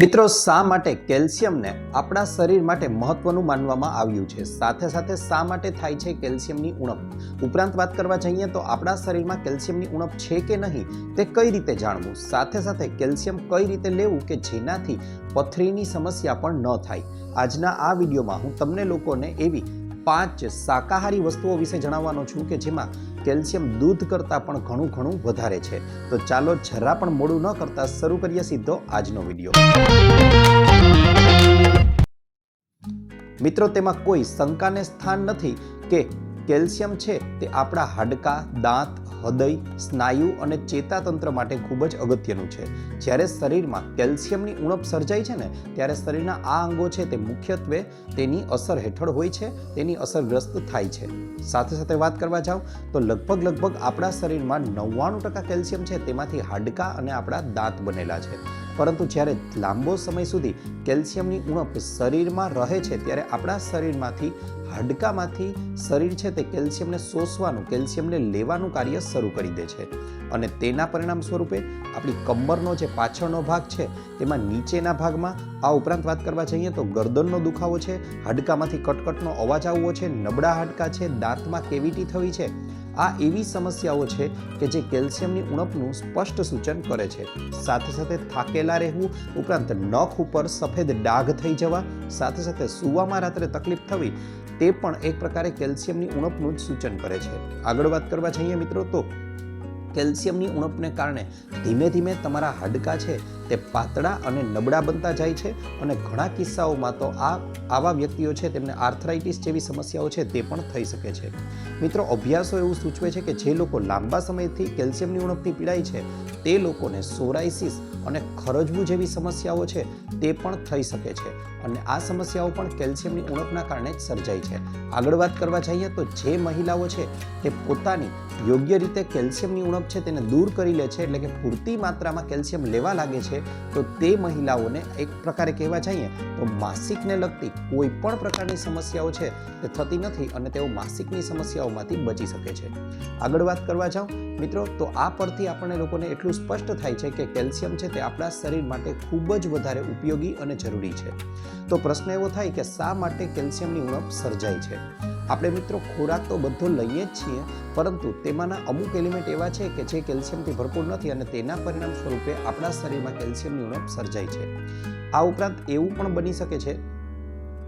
મિત્રો, શા માટે કેલ્શિયમને આપણા શરીર માટે મહત્વનું માનવામાં આવ્યું છે? સાથે સાથે શા માટે થાય છે કેલ્શિયમની ઉણપ? ઉપરાંત વાત કરવા જઈએ તો આપણા શરીરમાં કેલ્શિયમની ઉણપ છે કે નહીં તે કઈ રીતે જાણવું? સાથે સાથે કેલ્શિયમ કઈ રીતે લેવું કે જેનાથી પથરીની સમસ્યા પણ ન થાય? આજના આ વિડીયોમાં હું તમને લોકોને એવી 5 શાકાહારી વસ્તુઓ વિશે જણાવવાનો છું કે જેમાં કેલ્શિયમ દૂધ કરતાં પણ ઘણું વધારે છે. તો ચાલો જરા પણ મોડું ન કરતા શરૂ કરીએ સીધો આજનો વિડીયો. મિત્રો, તેમાં કોઈ શંકાને સ્થાન નથી કે કેલ્શિયમ છે તે આપણા હાડકાં, દાંત, હૃદય, સ્નાયુ અને ચેતાતંત્ર માટે ખૂબ જ અગત્યનું છે. જ્યારે શરીરમાં કેલ્શિયમની ઉણપ સર્જાય છે ને ત્યારે શરીરના આ અંગો છે તે મુખ્યત્વે તેની અસર હેઠળ હોય છે, તેની અસરગ્રસ્ત થાય છે. સાથે સાથે વાત કરવા જાઉં તો લગભગ આપણા શરીરમાં 99% કેલ્શિયમ છે તેમાંથી હાડકાં અને આપણા દાંત બનેલા છે. પરંતુ જ્યારે લાંબો સમય સુધી કેલ્શિયમની ઉણપ શરીરમાં રહે છે ત્યારે આપણા શરીરમાંથી હાડકામાંથી શરીર છે તે કેલ્શિયમને શોષવાનું, કેલ્શિયમને લેવાનું કાર્ય શરૂ કરી દે છે અને તેના પરિણામ સ્વરૂપે આપણી કમરનો જે પાછળનો ભાગ છે તેમાં નીચેના ભાગમાં, આ ઉપરાંત વાત કરવા જઈએ તો ગરદનનો દુખાવો છે, હાડકામાંથી કટકટનો અવાજ આવવો છે, નબળા હાડકાં છે, દાંતમાં કેવિટી થવી છે, આ એવી સમસ્યાઓ છે કે જે કેલ્શિયમની ઉણપનું સ્પષ્ટ સૂચન કરે છે. સાથે સાથે થાકેલા રહેવું, ઉપરાંત નખ ઉપર સફેદ ડાઘ થઈ જવા, સાથે સાથે સૂવામાં રાત્રે તકલીફ થવી, તે પણ એક પ્રકારે કેલ્શિયમની ઉણપનું જ સૂચન કરે છે. આગળ વાત કરવા જઈએ મિત્રો તો કેલ્શિયમની ઉણપને કારણે ધીમે તમારા હાડકાં છે તે પાતળા અને નબળા બનતા જાય છે અને ઘણા કિસ્સાઓમાં તો આવા વ્યક્તિઓ છે તેમને આર્થરાઇટિસ જેવી સમસ્યાઓ છે તે પણ થઈ શકે છે. મિત્રો, અભ્યાસો એવું સૂચવે છે કે જે લોકો લાંબા સમયથી કેલ્શિયમની ઉણપથી પીડાય છે તે લોકોને સોરાયસિસ અને ખરજવું જેવી સમસ્યાઓ છે તે પણ થઈ શકે છે અને આ સમસ્યાઓ પણ કેલ્શિયમની ઉણપના કારણે જ સર્જાય છે. આગળ વાત કરવા જઈએ તો જે મહિલાઓ છે તે પોતાની યોગ્ય રીતે કેલ્શિયમની ઉણપ છે તેને દૂર કરી લે છે, એટલે કે પૂરતી માત્રામાં કેલ્શિયમ લેવા લાગે છે, તો તે મહિલાઓને એક પ્રકારે કહેવા જઈએ તો માસિકને લગતી કોઈ પણ પ્રકારની સમસ્યાઓ છે તે થતી નથી અને તેઓ માસિકની સમસ્યાઓમાંથી બચી શકે છે. આગળ વાત કરવા જાઉં મિત્રો તો આ પરથી આપણને લોકોને એટલું સ્પષ્ટ થાય છે કે કેલ્શિયમ છે તે આપણા શરીર માટે ખૂબ જ વધારે ઉપયોગી અને જરૂરી છે. તો પ્રશ્ન એવો થાય કે શા માટે કેલ્શિયમની ઉણપ સર્જાય છે? આપણે મિત્રો ખોરાક તો બધો લઈએ જ છીએ, પરંતુ તેમાંના અમુક એલિમેન્ટ એવા છે કે જે કેલ્શિયમથી ભરપૂર નથી અને તેના પરિણામ સ્વરૂપે આપણા શરીરમાં કેલ્શિયમની ઉણપ સર્જાય છે. આ ઉપરાંત એવું પણ બની શકે છે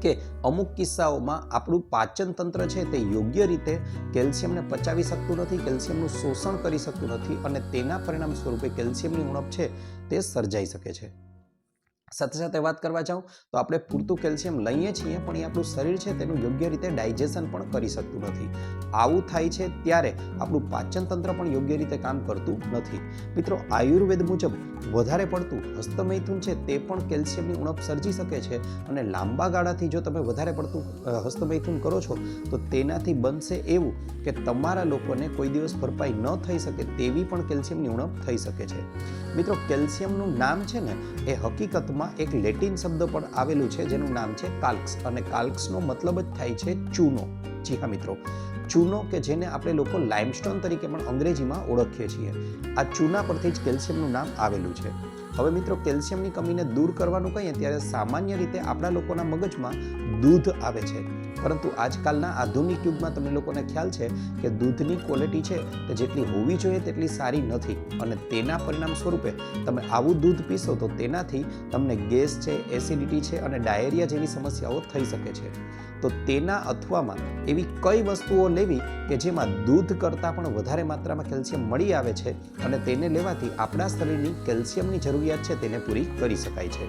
કે અમુક કિસ્સાઓમાં આપણું પાચન તંત્ર છે તે યોગ્ય રીતે કેલ્શિયમને પચાવી શકતું નથી, કેલ્શિયમનું શોષણ કરી શકતું નથી અને તેના પરિણામ સ્વરૂપે કેલ્શિયમની ઉણપ છે તે સર્જાઈ શકે છે. સાથે સાથે વાત કરવા જાઉં તો આપણે પૂરતું કેલ્શિયમ લઈએ છીએ પણ એ આપણું શરીર છે તેનું યોગ્ય રીતે ડાયજેશન પણ કરી શકતું નથી. આવું થાય છે ત્યારે આપણું પાચન તંત્ર પણ યોગ્ય રીતે કામ કરતું નથી. મિત્રો, આયુર્વેદ મુજબ વધારે પડતું હસ્તમૈથુન છે તે પણ કેલ્શિયમની ઉણપ સર્જી શકે છે અને લાંબા ગાળાથી જો તમે વધારે પડતું હસ્તમૈથુન કરો છો તો તેનાથી બનશે એવું કે તમારા લોકોને કોઈ દિવસ ભરપાઈ ન થઈ શકે તેવી પણ કેલ્શિયમની ઉણપ થઈ શકે છે. મિત્રો, કેલ્શિયમનું નામ છે ને એ હકીકતમાં એક લેટિન શબ્દ પણ આવેલું છે જેનું નામ છે કાલ્ક્સ અને કાલ્ક્સનો મતલબ જ થાય છે ચૂનો. જી હા મિત્રો, ચૂનો કે જેને આપણે લોકો લાઇમસ્ટોન તરીકે પણ અંગ્રેજીમાં ઓળખીએ છીએ, આ ચૂના પરથી જ કેલ્શિયમનું નામ આવેલું છે. હવે મિત્રો, કેલ્શિયમની કમીને દૂર કરવાનું કહીએ ત્યારે સામાન્ય રીતે આપણા લોકોના મગજમાં દૂધ આવે છે, પરંતુ આજકાલના આધુનિક યુગમાં તમને લોકોને ખ્યાલ છે કે દૂધની ક્વોલિટી છે તે જેટલી હોવી જોઈએ તેટલી સારી નથી અને તેના પરિણામ સ્વરૂપે તમે આવું દૂધ પીશો તો તેનાથી તમને ગેસ છે, એસિડિટી છે અને ડાયેરિયા જેવી સમસ્યાઓ થઈ શકે છે. તો તેના અથવામાં એવી કઈ વસ્તુઓ લેવી કે જેમાં દૂધ કરતાં પણ વધારે માત્રામાં કેલ્શિયમ મળી આવે છે અને તેને લેવાથી આપણા શરીરની કેલ્શિયમની જરૂરિયાત છે તેને પૂરી કરી શકાય છે.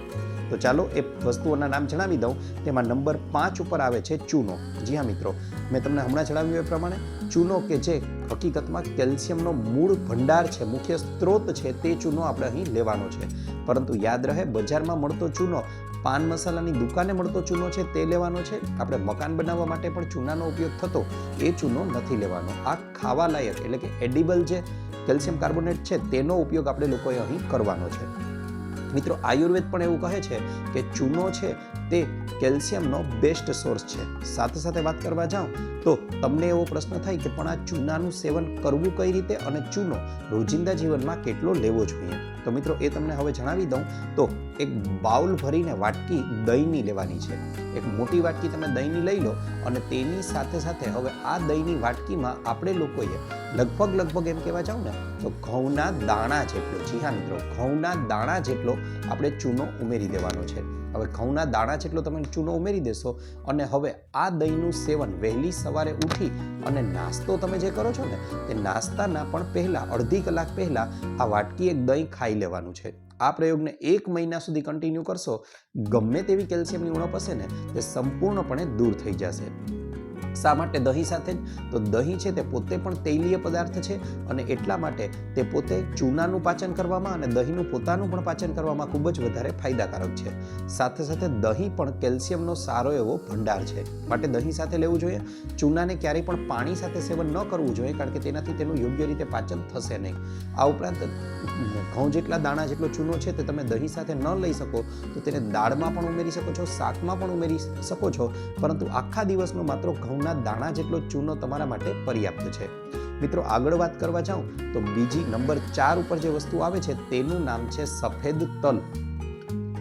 તો ચાલો એ વસ્તુઓના નામ જણાવી દઉં. તેમાં નંબર 5 ઉપર આવે છે ચૂનો. જી હા મિત્રો, મેં તમને હમણાં જણાવ્યું એ પ્રમાણે ચૂનો કે જે હકીકતમાં કેલ્શિયમનો મૂળ ભંડાર છે, મુખ્ય સ્ત્રોત છે, તે ચૂનો આપણે અહીં લેવાનો છે. પરંતુ યાદ રહે, બજારમાં મળતો ચૂનો, પાન મસાલાની દુકાને મળતો ચૂનો છે તે લેવાનો છે. આપણે મકાન બનાવવા માટે પણ ચૂનાનો ઉપયોગ થતો એ ચૂનો નથી લેવાનો. આ ખાવા લાયક એટલે કે એડિબલ જે કેલ્શિયમ કાર્બોનેટ છે તેનો ઉપયોગ આપણે લોકોએ અહીં કરવાનો છે. મિત્રો, આયુર્વેદ પણ એવું કહે છે કે ચૂનો છે તે કેલ્શિયમનો બેસ્ટ સોર્સ છે. સાથે સાથે વાત કરવા જાઉં તો તમને એવો પ્રશ્ન થાય કે પણ આ ચૂનાનું સેવન કરવું કઈ રીતે અને ચૂનો રોજિંદા જીવનમાં કેટલો લેવો જોઈએ. તો મિત્રો એ તમને હવે જણાવી દઉં તો એક બાઉલ ભરીને વાટકી દહીંની લેવાની છે. એક મોટી વાટકી તમે દહીંની લઈ લો અને તેની સાથે સાથે હવે આ દહીંની વાટકીમાં આપણે લોકોએ લગભગ એમ કહેવા જાઉં ને તો ઘઉંના દાણા જેટલો, જી હા મિત્રો, ઘઉંના દાણા જેટલો આપણે ચૂનો ઉમેરી દેવાનો છે. હવે ઘઉંના દાણા જેટલો તમે ચૂનો ઉમેરી દેશો અને હવે આ દહીંનું સેવન વહેલી સવારે ઉઠી અને નાસ્તો તમે જે કરો છો ને તે નાસ્તાના પણ પહેલાં અડધી કલાક પહેલાં આ વાટકી એક દહીં ખાઈ લેવાનું છે. આ પ્રયોગને 1 મહિના સુધી કન્ટિન્યુ કરશો, ગમે તેવી કેલ્શિયમની ઉણપ હશે ને તે સંપૂર્ણપણે દૂર થઈ જશે. શા માટે દહીં સાથે? તો દહીં છે તે પોતે પણ તૈલીય પદાર્થ છે અને એટલા માટે તે પોતે ચૂનાનું પાચન કરવામાં અને દહીંનું પોતાનું પણ પાચન કરવામાં ખૂબ જ વધારે ફાયદાકારક છે. સાથે સાથે દહીં પણ કેલ્શિયમનો સારો એવો ભંડાર છે, માટે દહીં સાથે લેવું જોઈએ. ચૂનાને ક્યારેય પણ પાણી સાથે સેવન ન કરવું જોઈએ, કારણ કે તેનાથી તેનું યોગ્ય રીતે પાચન થશે નહીં. આ ઉપરાંત ઘઉં જેટલા દાણા જેટલો ચૂનો છે તે તમે દહીં સાથે ન લઈ શકો તો તેને દાળમાં પણ ઉમેરી શકો છો, શાકમાં પણ ઉમેરી શકો છો, પરંતુ આખા દિવસનો માત્ર ઘઉંના દાણા જેટલો ચૂનો તમારા માટે પર્યાપ્ત છે. મિત્રો આગળ વાત કરવા જાઉં તો બીજી નંબર 4 ઉપર જે વસ્તુ આવે છે તેનું નામ છે સફેદ તલ.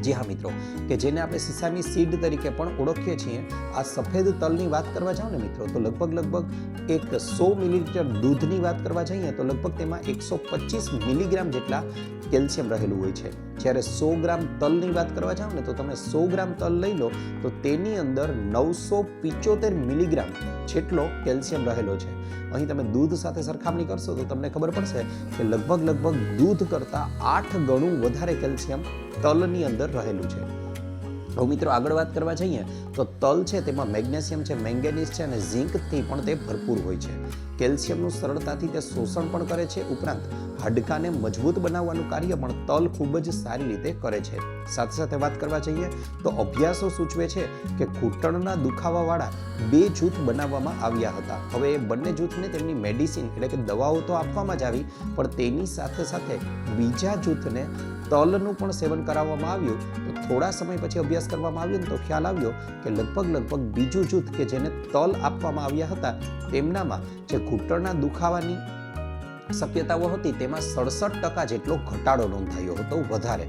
જી હા મિત્રો, કે જેને આપણે સીસાની સીડ તરીકે પણ ઓળખીએ છીએ. આ સફેદ તલની વાત કરવા જાઓ ને મિત્રો તો લગભગ એક 100 મિલીલીટર દૂધની વાત કરવા જઈએ તો લગભગ તેમાં 125 મિલીગ્રામ જેટલા કેલ્શિયમ રહેલું હોય છે. જ્યારે 100 ગ્રામ તલની વાત કરવા જાઓ ને તો તમે 100 ગ્રામ તલ લઈ લો તો તેની અંદર 975 મિલીગ્રામ જેટલો કેલ્શિયમ રહેલો છે. અહીં તમે દૂધ સાથે સરખામણી કરશો તો તમને ખબર પડશે કે લગભગ દૂધ કરતાં 8 ગણું વધારે કેલ્શિયમ તલની અંદર રહેલું છે. હવે મિત્રો આગળ વાત કરવા જઈએ તો તલ છે તેમાં મેગ્નેશિયમ છે, મેંગેનીઝ છે અને ઝીંકથી પણ તે ભરપૂર હોય છે. કેલ્શિયમનું સરળતાથી તે શોષણ પણ કરે છે, ઉપરાંત હાડકાને મજબૂત બનાવવાનું કાર્ય પણ તલ ખૂબ જ સારી રીતે કરે છે. સાથે સાથે વાત કરવા જઈએ તો અભ્યાસો સૂચવે છે કે ઘૂંટણના દુખાવાવાળા 2 જૂથ બનાવવામાં આવ્યા હતા. હવે એ બંને જૂથને તેમની મેડિસિન એટલે કે દવાઓ તો આપવામાં જ આવી, પણ તેની સાથે સાથે બીજા જૂથને તલનું પણ સેવન કરાવવામાં આવ્યું. તો થોડા સમય પછી અભ્યાસ કરવામાં આવ્યો તો ખ્યાલ આવ્યો કે લગભગ બીજું જૂથ કે જેને તલ આપવામાં આવ્યા હતા તેમનામાં જે ઘૂંટણના દુખાવાની શક્યતાઓ હતી તેમાં 67% જેટલો ઘટાડો નોંધાયો હતો વધારે.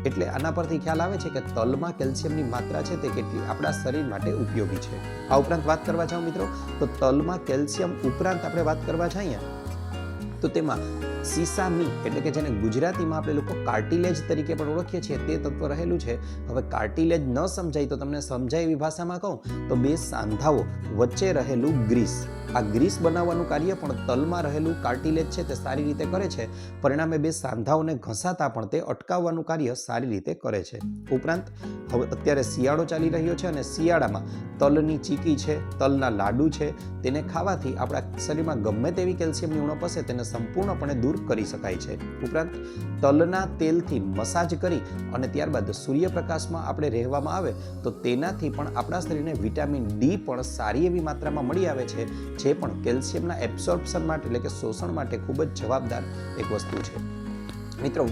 એટલે આના પરથી ખ્યાલ આવે છે કે તલમાં કેલ્શિયમની માત્રા છે તે કેટલી આપણા શરીર માટે ઉપયોગી છે. આ ઉપરાંત વાત કરવા જાઓ મિત્રો તો તલમાં કેલ્શિયમ ઉપરાંત આપણે વાત કરવા જઈએ તો તેમાં સીસામી એટલે કે જેને ગુજરાતીમાં આપણે લોકો કાર્ટિલેજ તરીકે પણ ઓળખીએ છીએ તે તત્વ રહેલું છે. હવે કાર્ટિલેજ ન સમજાય તો તમને સમજાય એવી ભાષામાં કહું તો 2 સાંધાઓ વચ્ચે રહેલું ગ્રીસ, આ ગ્રીસ બનાવવાનું કાર્ય પણ તલમાં રહેલું કાર્ટિલેજ છે તે સારી રીતે કરે છે. પરિણામે 2 સાંધાઓને ઘસાતા પણ તે અટકાવવાનું કાર્ય સારી રીતે કરે છે. ઉપરાંત હવે અત્યારે શિયાળો ચાલી રહ્યો છે અને શિયાળામાં તલની ચીકી છે, તલના લાડુ છે, તેને ખાવાથી આપણા શરીરમાં ગમે તેવી કેલ્શિયમની ઉણપ હશે તેને સંપૂર્ણપણે દૂર કરી શકાય છે. ઉપરાંત તલના તેલથી મસાજ કરી અને ત્યારબાદ સૂર્યપ્રકાશમાં આપણે રહેવામાં આવે તો તેનાથી પણ આપણા શરીરને વિટામિન ડી પણ સારી એવી માત્રામાં મળી આવે છે, જે પણ કેલ્શિયમના એબ્સોર્પ્શન માટે એટલે કે શોષણ માટે ખૂબ જ જવાબદાર એક વસ્તુ છે. મિત્રો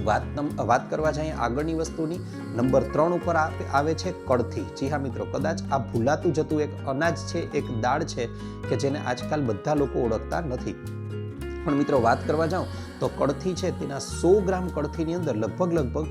વાત કરવા જઈએ આગળની વસ્તુની નંબર 3 ઉપર આવે છે કળથી. જી હા મિત્રો, કદાચ આ ભૂલાતું જતું એક અનાજ છે, એક દાળ છે કે જેને આજકાલ બધા લોકો ઓળખતા નથી. પણ મિત્રો વાત કરવા જાઉં તો કળથી છે તેના 100 ગ્રામ કળથીની અંદર લગભગ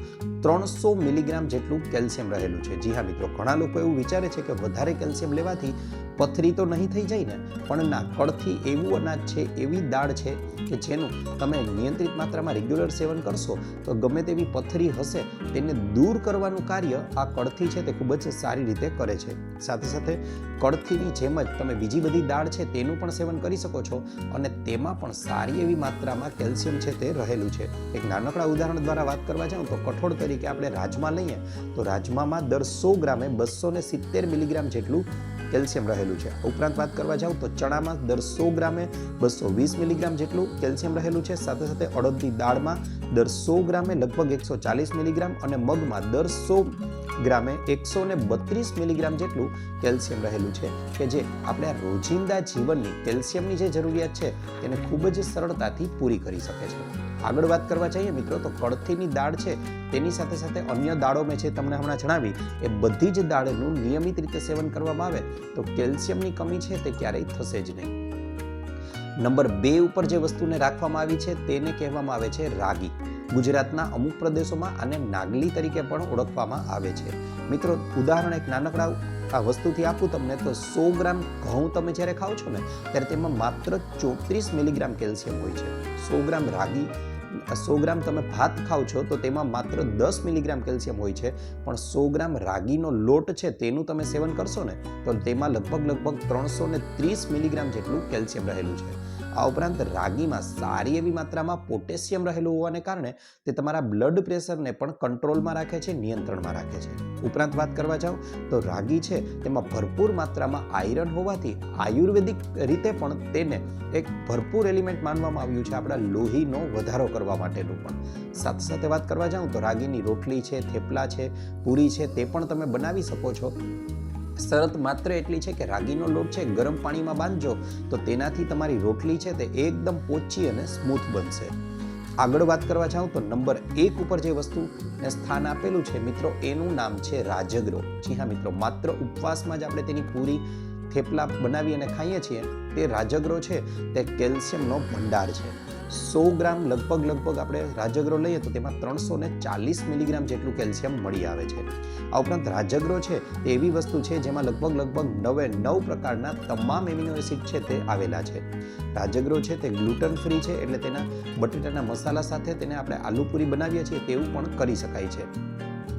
300 મિલીગ્રામ જેટલું કેલ્શિયમ રહેલું છે. જી હા મિત્રો, ઘણા લોકો એવું વિચારે છે કે વધારે કેલ્શિયમ લેવાથી પથરી તો નહીં થઈ જાય ને, પણ ના, કળથી એવું અનાજ છે, એવી દાળ છે કે જેનું તમે નિયંત્રિત માત્રામાં રેગ્યુલર સેવન કરશો તો ગમે તેવી પથરી હશે તેને દૂર કરવાનું કાર્ય આ કળથી છે તે ખૂબ જ સારી રીતે કરે છે. સાથે સાથે કળથીની જેમ જ તમે બીજી બધી દાળ છે તેનું પણ સેવન કરી શકો છો અને તેમાં પણ સારી એવી માત્રામાં કેલ્શિયમ છે તે રહેલું છે. એક નાનકડા ઉદાહરણ દ્વારા વાત કરવા જાઉં તો કઠોળ તરીકે આપણે રાજમા લઈએ તો રાજમામાં દર 100 ગ્રામે 270 મિલીગ્રામ જેટલું કેલ્શિયમ રહેલું છે. ઉપરાંત વાત કરવા જાઉં તો ચણામાં દર 100 ગ્રામે 220 મિલીગ્રામ જેટલું કેલ્શિયમ રહેલું છે. સાથે સાથે અડદની દાળમાં દર 100 ગ્રામે લગભગ 140 મિલીગ્રામ અને મગમાં દર 100 ગ્રામે 132 મિલીગ્રામ જેટલું કેલ્શિયમ રહેલું છે કે જે આપણે રોજિંદા જીવનની કેલ્શિયમની જે જરૂરિયાત છે તેને ખૂબ જ સરળતાથી પૂરી કરી શકે છે. આગળ વાત કરવા જઈએ મિત્રો તો કળથીની દાળ છે તેની સાથે સાથે અન્ય દાળો મેં છે તમને હમણાં જણાવી એ બધી જ દાળનું નિયમિત રીતે સેવન કરવામાં આવે તો કેલ્શિયમની કમી છે તે ક્યારેય થશે જ નહીં. નંબર 2 ઉપર જે વસ્તુને રાખવામાં આવી છે તેને કહેવામાં આવે છે રાગી. ગુજરાતના અમુક પ્રદેશોમાં આને નાગલી તરીકે પણ ઓળખવામાં આવે છે. મિત્રો ઉદાહરણ એક નાનકડા આ વસ્તુથી આપું તમને તો 100 ગ્રામ ઘઉં તમે જ્યારે ખાઓ છો ને ત્યારે તેમાં માત્ર 34 મિલીગ્રામ કેલ્શિયમ હોય છે. 100 ગ્રામ રાગી 100 ગ્રામ તમે ભાત ખાઓ છો તો તેમાં માત્ર 10 મિલીગ્રામ કેલ્શિયમ હોય છે, પણ 100 ગ્રામ રાગીનો લોટ છે તેનું તમે સેવન કરશો ને તો તેમાં લગભગ 330 મિલીગ્રામ જેટલું કેલ્શિયમ રહેલું છે. આ ઉપરાંત રાગીમાં સારી એવી માત્રામાં પોટેશિયમ રહેલું હોવાને કારણે તે તમારા બ્લડ પ્રેશરને પણ કંટ્રોલમાં રાખે છે, નિયંત્રણમાં રાખે છે. ઉપરાંત વાત કરવા જાઉં તો રાગી છે તેમાં ભરપૂર માત્રામાં આયરન હોવાથી આયુર્વેદિક રીતે પણ તેને એક ભરપૂર એલિમેન્ટ માનવામાં આવ્યું છે આપણા લોહીનો વધારો કરવા માટેનું પણ. સાથે સાથે વાત કરવા જાઉં તો રાગીની રોટલી છે, થેપલા છે, પૂરી છે તે પણ તમે બનાવી શકો છો. શરત માત્ર એટલી છે કે રાગીનો લોટ છે ગરમ પાણીમાં બાંધજો તો તેનાથી તમારી રોટલી છે તે એકદમ પોચી અને સ્મૂથ બનશે. આગળ વાત કરવા જાઉં તો નંબર 1 ઉપર જે વસ્તુને સ્થાન આપેલું છે મિત્રો એનું નામ છે રાજગરો. જી હા મિત્રો, માત્ર ઉપવાસમાં જ આપણે તેની પૂરી થેપલા બનાવી અને ખાઈએ છીએ તે રાજગરો છે તે કેલ્શિયમનો ભંડાર છે. 100 ગ્રામ લગભગ આપણે રાજગરો લઈએ તો તેમાં 340 મિલીગ્રામ જેટલું કેલ્શિયમ મળી આવે છે. આ ઉપરાંત રાજગરો છે તે એવી વસ્તુ છે જેમાં લગભગ 9 પ્રકારના તમામ એમિનો એસિડ છે તે આવેલા છે. રાજગરો છે તે ગ્લુટન ફ્રી છે એટલે તેના બટેટાના મસાલા સાથે તેને આપણે આલુપૂરી બનાવીએ છીએ તેવું પણ કરી શકાય છે.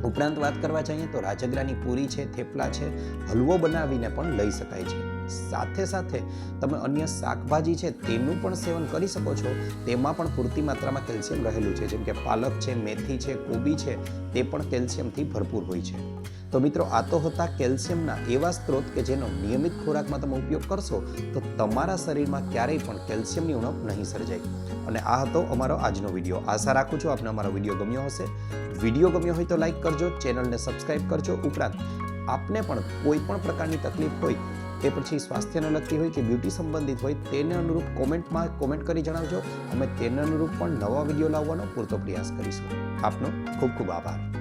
ઉપરાંત વાત કરવા જઈએ તો રાજગરાની પૂરી છે, થેપલા છે, હલવો બનાવીને પણ લઈ શકાય છે. સાથે સાથે તમે અન્ય શાકભાજી છે તેનું પણ સેવન કરી શકો છો, તેમાં પણ પૂરતી માત્રામાં કેલ્શિયમ રહેલું છે. જેમ કે પાલક છે, મેથી છે, કોબી છે તે પણ કેલ્શિયમથી ભરપૂર હોય છે. તો મિત્રો આ તો હતા કેલ્શિયમના એવા સ્ત્રોત કે જેનો નિયમિત ખોરાકમાં તમે ઉપયોગ કરશો તો તમારા શરીરમાં ક્યારેય પણ કેલ્શિયમની ઉણપ નહીં સર્જાય. અને આ હતો અમારો આજનો વિડીયો. આશા રાખું છું આપને અમારો વિડીયો ગમ્યો હશે. વિડીયો ગમ્યો હોય તો લાઈક કરજો, ચેનલને સબસ્ક્રાઈબ કરજો. ઉપરાંત આપને પણ કોઈ પણ પ્રકારની તકલીફ હોય એ પછી સ્વાસ્થ્યને લગતી હોય કે બ્યુટી સંબંધિત હોય તેને અનુરૂપ કોમેન્ટમાં કોમેન્ટ કરી જણાવજો. અમે તેને અનુરૂપ પણ નવા વિડીયો લાવવાનો પૂરતો પ્રયાસ કરીશું. આપનો ખૂબ ખૂબ આભાર.